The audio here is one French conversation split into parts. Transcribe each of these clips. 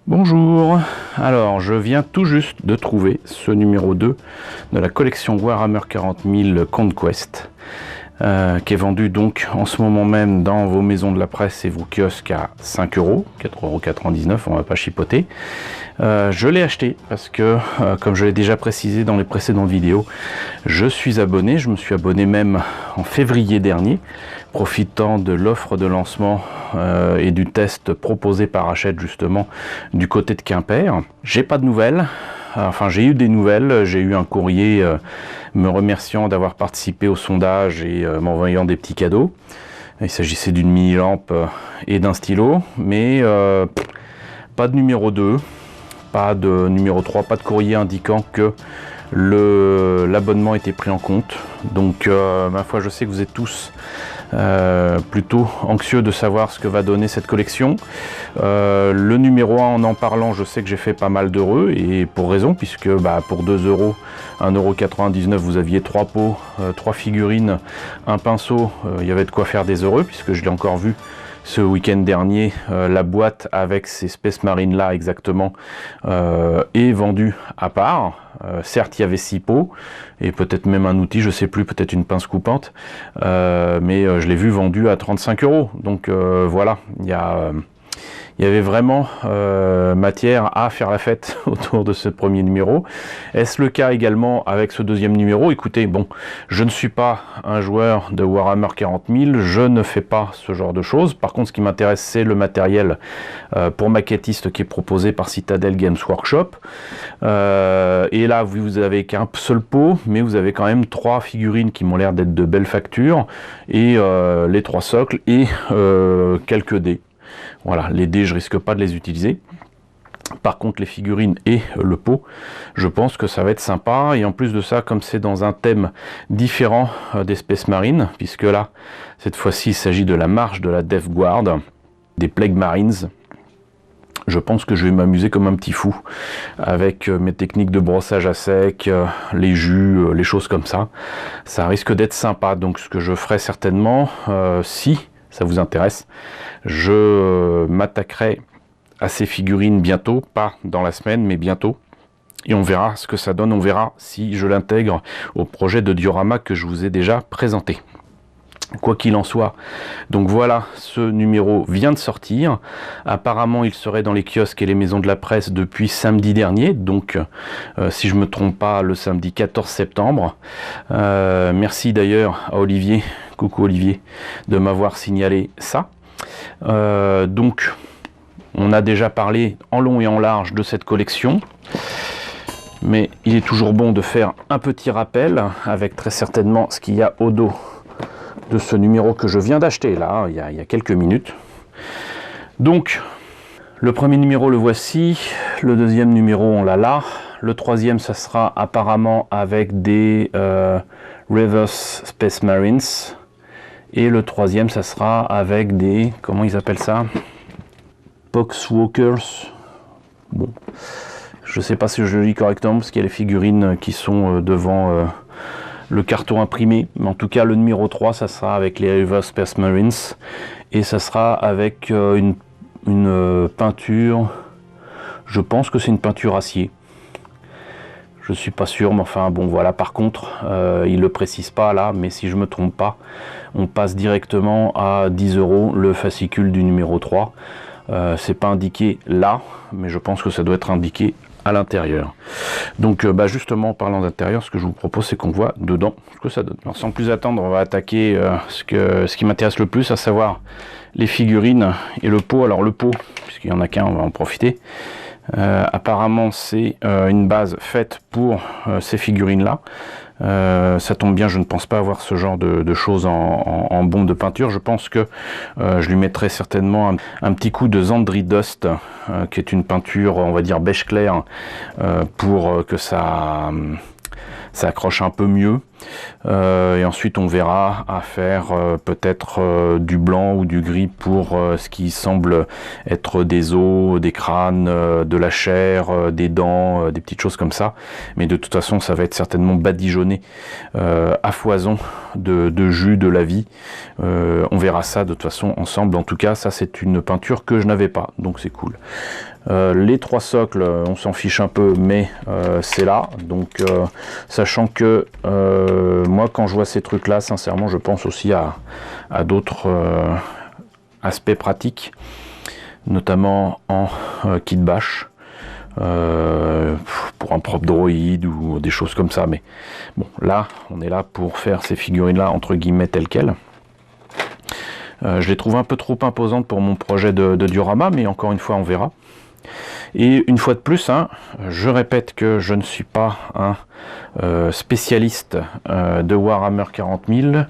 Bonjour, alors je viens tout juste de trouver ce numéro 2 de la collection Warhammer 40 000 Conquest qui est vendu donc en ce moment même dans vos maisons de la presse et vos kiosques à 5 €, 4,99 €, on va pas chipoter. Je l'ai acheté parce que, comme je l'ai déjà précisé dans les précédentes vidéos, je suis abonné, je me suis abonné même en février dernier, profitant de l'offre de lancement et du test proposé par Hachette justement du côté de Quimper. J'ai pas de nouvelles. Enfin, j'ai eu des nouvelles, j'ai eu un courrier me remerciant d'avoir participé au sondage et m'envoyant des petits cadeaux. Il s'agissait d'une mini-lampe et d'un stylo, mais pas de numéro 2, pas de numéro 3, pas de courrier indiquant que l'abonnement était pris en compte. Donc ma foi, je sais que vous êtes tous plutôt anxieux de savoir ce que va donner cette collection. Le numéro 1, en parlant, je sais que j'ai fait pas mal d'heureux, et pour raison, puisque pour 2 €, 1,99 €, vous aviez 3 pots, 3 figurines, un pinceau, il y avait de quoi faire des heureux, puisque je l'ai encore vu ce week-end dernier, la boîte avec ces Space Marines là exactement est vendue à part. Certes, il y avait 6 pots et peut-être même un outil, je sais plus, peut-être une pince coupante, mais je l'ai vu vendu à 35 €. Donc voilà, il y avait vraiment matière à faire la fête autour de ce premier numéro. Est-ce le cas également avec ce deuxième numéro? Écoutez, bon, je ne suis pas un joueur de Warhammer 40 000, je ne fais pas ce genre de choses. Par contre, ce qui m'intéresse, c'est le matériel pour maquettistes qui est proposé par Citadel Games Workshop. Et là, vous avez qu'un seul pot, mais vous avez quand même 3 figurines qui m'ont l'air d'être de belle facture, et les 3 socles et quelques dés. Voilà, les dés, je risque pas de les utiliser. Par contre, les figurines et le pot, je pense que ça va être sympa. Et en plus de ça, comme c'est dans un thème différent des Space Marines, puisque là, cette fois-ci, il s'agit de la marche de la Death Guard, des Plague Marines, je pense que je vais m'amuser comme un petit fou avec mes techniques de brossage à sec, les jus, les choses comme ça. Ça risque d'être sympa. Donc ce que je ferai certainement, si ça vous intéresse, je m'attaquerai à ces figurines bientôt, pas dans la semaine, mais bientôt. Et on verra ce que ça donne, on verra si je l'intègre au projet de diorama que je vous ai déjà présenté. Quoi qu'il en soit, donc voilà, ce numéro vient de sortir. Apparemment, il serait dans les kiosques et les maisons de la presse depuis samedi dernier, donc si je me trompe pas, le samedi 14 septembre. Merci d'ailleurs à Olivier, coucou Olivier, de m'avoir signalé ça. Donc, on a déjà parlé en long et en large de cette collection, mais il est toujours bon de faire un petit rappel avec très certainement ce qu'il y a au dos de ce numéro que je viens d'acheter là, il y a quelques minutes. Donc, le premier numéro, le voici. Le deuxième numéro, on l'a là. Le troisième, ça sera apparemment avec des Reverse Space Marines. Et le troisième, ça sera avec des... comment ils appellent ça? Poxwalkers. Bon, je sais pas si je le lis correctement, parce qu'il y a les figurines qui sont devant... le carton imprimé, mais en tout cas le numéro 3, ça sera avec les Reverse Space Marines, et ça sera avec une peinture, je pense que c'est une peinture acier, je suis pas sûr, mais enfin bon voilà. Par contre, il le précise pas là, mais si je me trompe pas, on passe directement à 10 € le fascicule du numéro 3. C'est pas indiqué là, mais je pense que ça doit être indiqué à l'intérieur. Donc justement, en parlant d'intérieur, ce que je vous propose, c'est qu'on voit dedans ce que ça donne. Alors sans plus attendre, on va attaquer ce qui m'intéresse le plus, à savoir les figurines et le pot. Alors le pot, puisqu'il n'y en a qu'un, on va en profiter. Apparemment, c'est une base faite pour ces figurines là. Ça tombe bien, je ne pense pas avoir ce genre de choses en bombe de peinture. Je pense que je lui mettrai certainement un petit coup de Zandri Dust, qui est une peinture, on va dire beige clair, pour que ça accroche un peu mieux. Et ensuite on verra à faire peut-être du blanc ou du gris pour ce qui semble être des os, des crânes, de la chair, des dents, des petites choses comme ça. Mais de toute façon, ça va être certainement badigeonné à foison de jus de la vie. On verra ça de toute façon ensemble. En tout cas, ça c'est une peinture que je n'avais pas, donc c'est cool. Les 3 socles, on s'en fiche un peu, mais c'est là. Donc, sachant que moi, quand je vois ces trucs-là, sincèrement, je pense aussi à d'autres aspects pratiques, notamment en kit bash, pour un propre droïde ou des choses comme ça. Mais bon, là, on est là pour faire ces figurines-là, entre guillemets, telles quelles. Je les trouve un peu trop imposantes pour mon projet de diorama, mais encore une fois, on verra. Et une fois de plus, hein, je répète que je ne suis pas un spécialiste de Warhammer 40 000,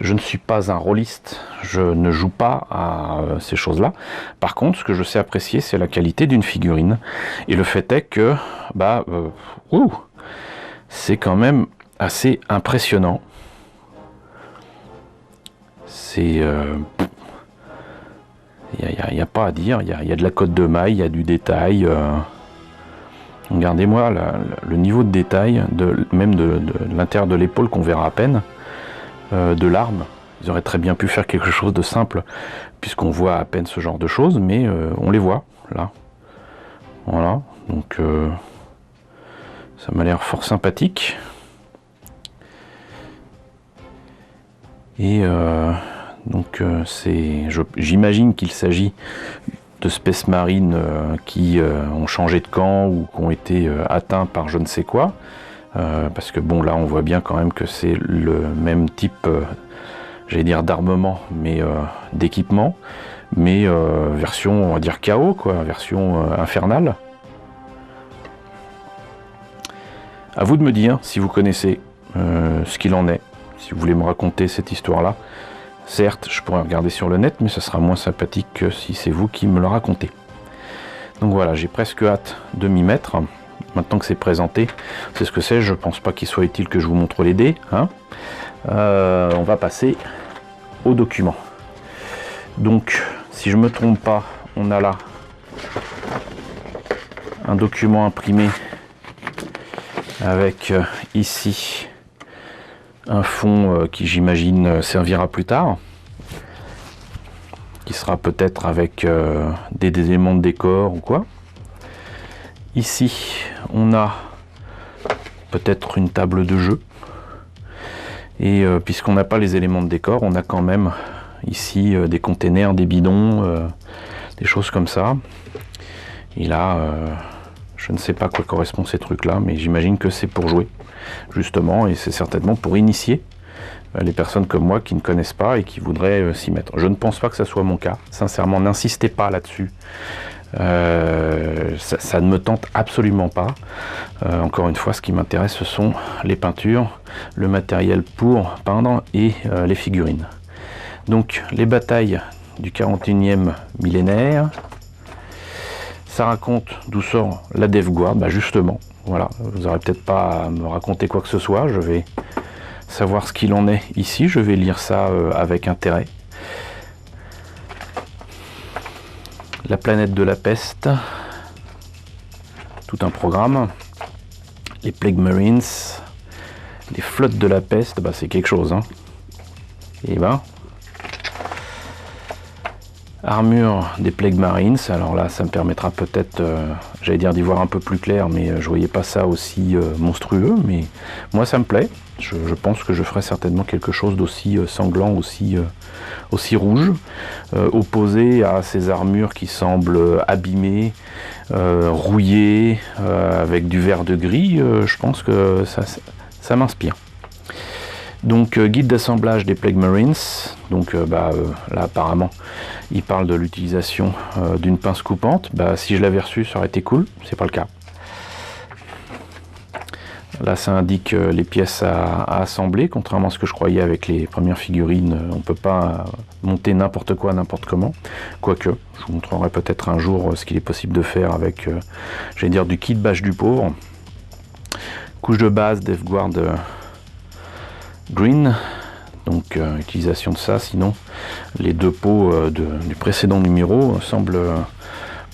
je ne suis pas un rôliste, je ne joue pas à ces choses-là. Par contre, ce que je sais apprécier, c'est la qualité d'une figurine. Et le fait est que c'est quand même assez impressionnant. C'est... il n'y a pas à dire, il y a de la cotte de maille, il y a du détail. Regardez-moi le niveau de détail, même de l'intérieur de l'épaule qu'on verra à peine, de l'arme. Ils auraient très bien pu faire quelque chose de simple, puisqu'on voit à peine ce genre de choses, mais on les voit, là. Voilà, donc ça m'a l'air fort sympathique. Et... donc j'imagine qu'il s'agit de Space Marine qui ont changé de camp ou qui ont été atteints par je ne sais quoi. Parce que bon, là on voit bien quand même que c'est le même type, j'allais dire d'armement, mais d'équipement, mais version, on va dire chaos, quoi, version infernale. À vous de me dire si vous connaissez ce qu'il en est, si vous voulez me raconter cette histoire-là. Certes, je pourrais regarder sur le net, mais ce sera moins sympathique que si c'est vous qui me le racontez. Donc voilà, j'ai presque hâte de m'y mettre. Maintenant que c'est présenté, c'est ce que c'est. Je pense pas qu'il soit utile que je vous montre les dés. Hein. On va passer au document. Donc, si je me trompe pas, on a là un document imprimé avec ici un fond qui, j'imagine, servira plus tard, qui sera peut-être avec des éléments de décor ou quoi. Ici, on a peut-être une table de jeu. Et puisqu'on n'a pas les éléments de décor, on a quand même ici des containers, des bidons, des choses comme ça. Et là, je ne sais pas à quoi correspondent ces trucs-là, mais j'imagine que c'est pour jouer, justement, et c'est certainement pour initier les personnes comme moi qui ne connaissent pas et qui voudraient s'y mettre. Je ne pense pas que ça soit mon cas. Sincèrement, n'insistez pas là-dessus. Ça ne me tente absolument pas. Encore une fois, ce qui m'intéresse, ce sont les peintures, le matériel pour peindre et les figurines. Donc, les batailles du 41e millénaire. Ça raconte d'où sort la Death Guard, bah justement, voilà, vous n'aurez peut-être pas à me raconter quoi que ce soit, je vais savoir ce qu'il en est ici, je vais lire ça avec intérêt. La planète de la peste, tout un programme, les Plague Marines, les flottes de la peste, bah c'est quelque chose, hein. Et ben... Armure des Plague Marines, alors là ça me permettra peut-être, j'allais dire d'y voir un peu plus clair, mais je voyais pas ça aussi monstrueux, mais moi ça me plaît, je pense que je ferai certainement quelque chose d'aussi sanglant, aussi rouge, opposé à ces armures qui semblent abîmées, rouillées, avec du vert de gris, je pense que ça m'inspire. Donc guide d'assemblage des Plague Marines, donc là apparemment il parle de l'utilisation d'une pince coupante, si je l'avais reçu ça aurait été cool, c'est pas le cas. Là ça indique les pièces à assembler, contrairement à ce que je croyais avec les premières figurines, on peut pas monter n'importe quoi, n'importe comment, quoique, je vous montrerai peut-être un jour ce qu'il est possible de faire avec, j'allais dire du kit bâche du pauvre. Couche de base, Death Guard Green, donc utilisation de ça, sinon les deux pots du précédent numéro semblent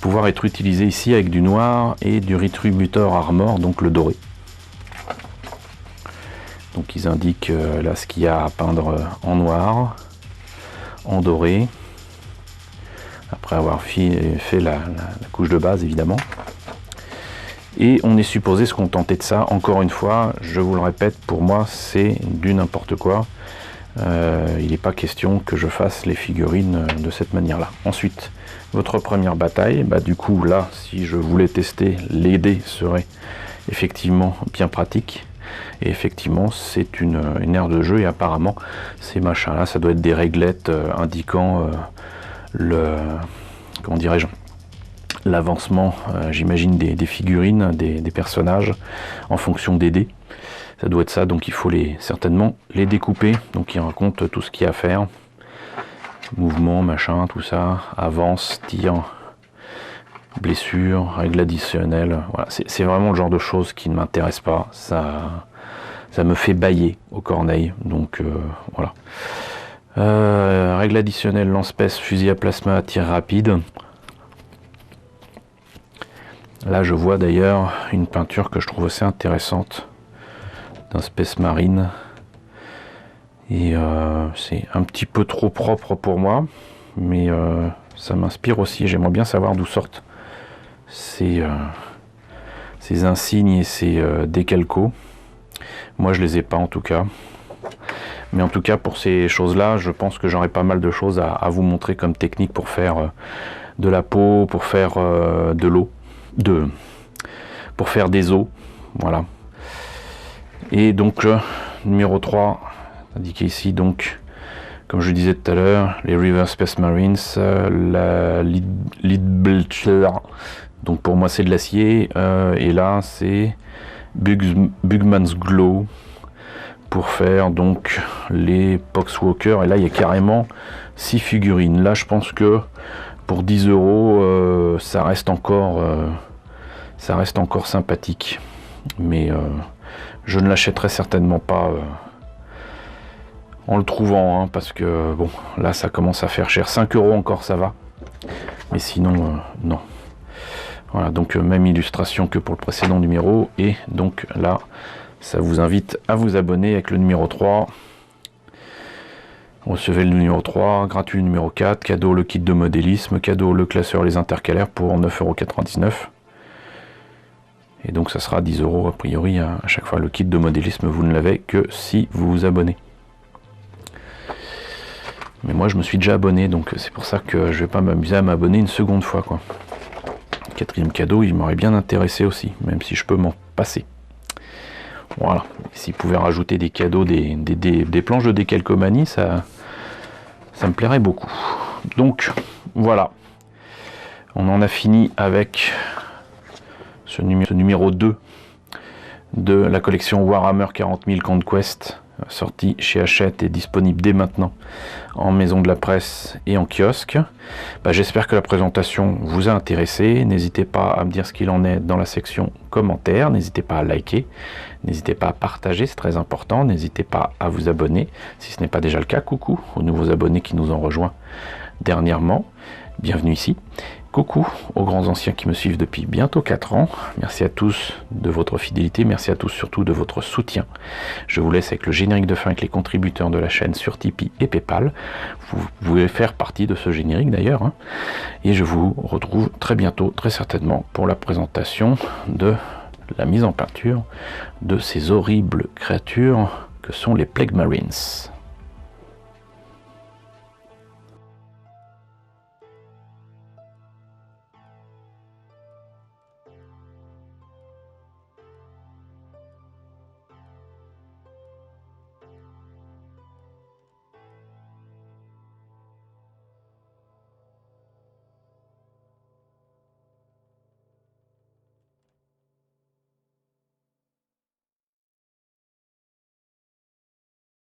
pouvoir être utilisés ici avec du noir et du Retributor Armor, donc le doré. Donc ils indiquent là ce qu'il y a à peindre en noir, en doré. Après après avoir fait la couche de base évidemment. Et on est supposé se contenter de ça. Encore une fois, je vous le répète, pour moi c'est du n'importe quoi. Il n'est pas question que je fasse les figurines de cette manière là. Ensuite, votre première bataille, du coup là, si je voulais tester, les dés seraient effectivement bien pratiques. Et effectivement, c'est une aire de jeu, et apparemment ces machins là, ça doit être des réglettes indiquant comment dirais-je, l'avancement, j'imagine, des figurines, des personnages en fonction des dés. Ça doit être ça, donc il faut certainement les découper. Donc il raconte tout ce qu'il y a à faire. Mouvement, machin, tout ça. Avance, tir, blessure, règles additionnelles. Voilà, c'est vraiment le genre de choses qui ne m'intéresse pas. Ça me fait bâiller aux corneilles. Donc voilà. Règles additionnelles, lance-pèce, fusil à plasma, tir rapide. Là je vois d'ailleurs une peinture que je trouve assez intéressante d'un Space Marine, et c'est un petit peu trop propre pour moi, mais ça m'inspire aussi. J'aimerais bien savoir d'où sortent ces insignes et ces décalcos. Moi je les ai pas en tout cas, mais en tout cas pour ces choses là je pense que j'aurai pas mal de choses à vous montrer comme technique pour faire de la peau, pour faire de l'eau, pour faire des os, voilà. Et donc numéro 3 indiqué ici, donc comme je disais tout à l'heure, les River Space Marines, la Leadbelcher, donc pour moi c'est de l'acier, et là c'est Bugman's Glow pour faire donc les Poxwalker, et là il y a carrément 6 figurines. Là je pense que pour 10 € ça reste encore sympathique, mais je ne l'achèterai certainement pas en le trouvant, hein, parce que bon, là ça commence à faire cher. 5 € encore ça va, mais sinon non. Voilà, donc même illustration que pour le précédent numéro, et donc là ça vous invite à vous abonner avec le numéro 3. Recevez le numéro 3, gratuit le numéro 4, cadeau le kit de modélisme, cadeau le classeur les intercalaires pour 9,99 €. Et donc ça sera 10 € a priori à chaque fois. Le kit de modélisme, vous ne l'avez que si vous vous abonnez. Mais moi je me suis déjà abonné, donc c'est pour ça que je vais pas m'amuser à m'abonner une seconde fois, quoi. Quatrième cadeau, il m'aurait bien intéressé aussi, même si je peux m'en passer. Voilà, s'ils pouvaient rajouter des cadeaux, des planches de décalcomanie, ça me plairait beaucoup. Donc voilà, on en a fini avec ce numéro 2 de la collection Warhammer 40 000 Conquest, sorti chez Hachette et disponible dès maintenant en maison de la presse et en kiosque. J'espère que la présentation vous a intéressé. N'hésitez pas à me dire ce qu'il en est dans la section commentaires. N'hésitez pas à liker, n'hésitez pas à partager, c'est très important. N'hésitez pas à vous abonner si ce n'est pas déjà le cas. Coucou aux nouveaux abonnés qui nous ont rejoints dernièrement. Bienvenue ici. Coucou aux grands anciens qui me suivent depuis bientôt 4 ans. Merci à tous de votre fidélité. Merci à tous surtout de votre soutien. Je vous laisse avec le générique de fin avec les contributeurs de la chaîne sur Tipeee et Paypal. Vous pouvez faire partie de ce générique d'ailleurs, hein. Et je vous retrouve très bientôt, très certainement, pour la présentation de la mise en peinture de ces horribles créatures que sont les Plague Marines.